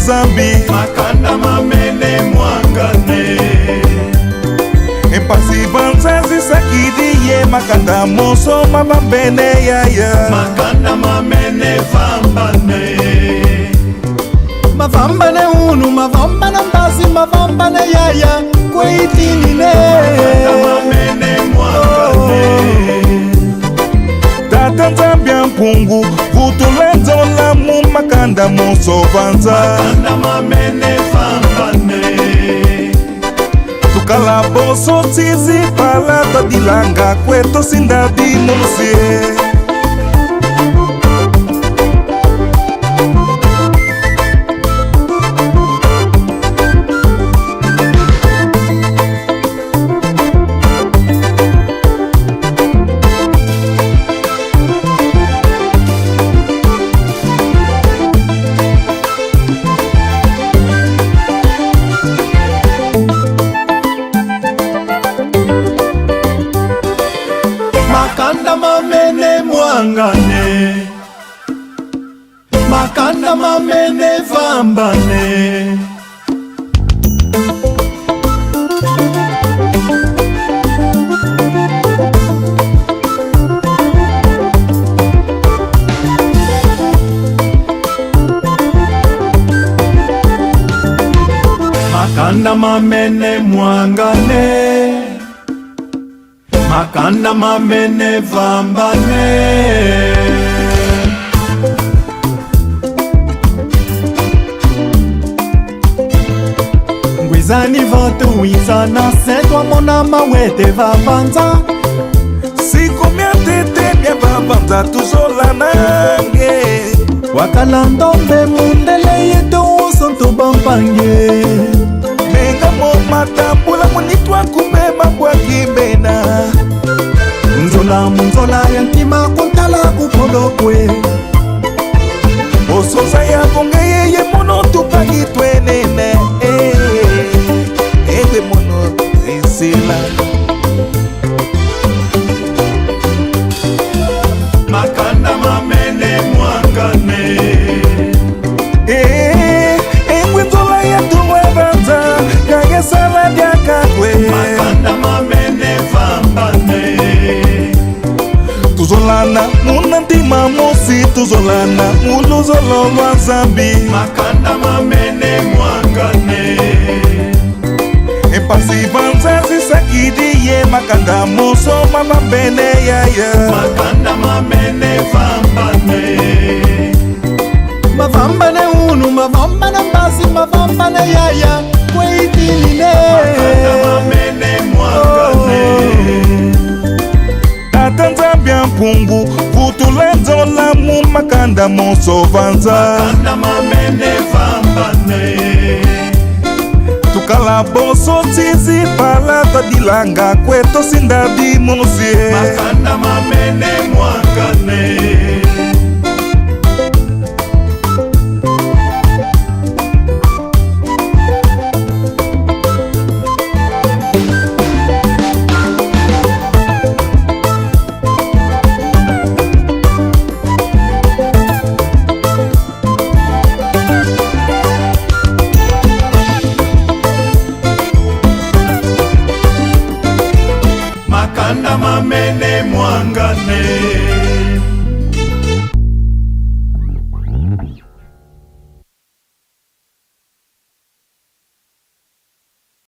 zambi makanda mamene mwangane empasi banzazi sakidiye makanda moso mabambene yaya makanda mamene vambane mavambane unu mavambane mbasi mavambane yaya kweitinine makanda mamene mwangane tata nzambia mpungu vutulenzola mu makanda moso vanza makanda mamene vambane tukala boso tizi pala tadilanga kweto sindadi musie makanda mamene mwangane makanda mamene vambane makanda mamene mwangane makanda mamene vambane ngwizani vantu wizana setwa mona mawete vavanza sikomia tete mia vavanza tuzola nange wakala ndombe mundele yetu usonto bampange menga mo matambula munitwa kumema kwa kimbena nzola munzola ya ntima kuntala kupolokwe osoza ya bonge yeye mono tupagi twenene ewe mono zisila makanda mamene mwangane ewe nzola ya tuwe vanza kage sala diakakwe makanda mamene vambane tuzolana muna ntima mosi tuzolana muluzolo lwa zambi makanda mamene mwangane empasi vanzazi sakidiye makanda moso mabambene yaya makanda mamene vambane mavambane unu mavambane mbasi mavambane yaya kweitinine makanda mamene mwangane tata nzambia mpungu vutulenzola mu makanda moso vanza makanda mamene vambane tukala boso tizi pala tadilanga kweto sindadi musie makanda mamene mwangane makanda mamene mwangane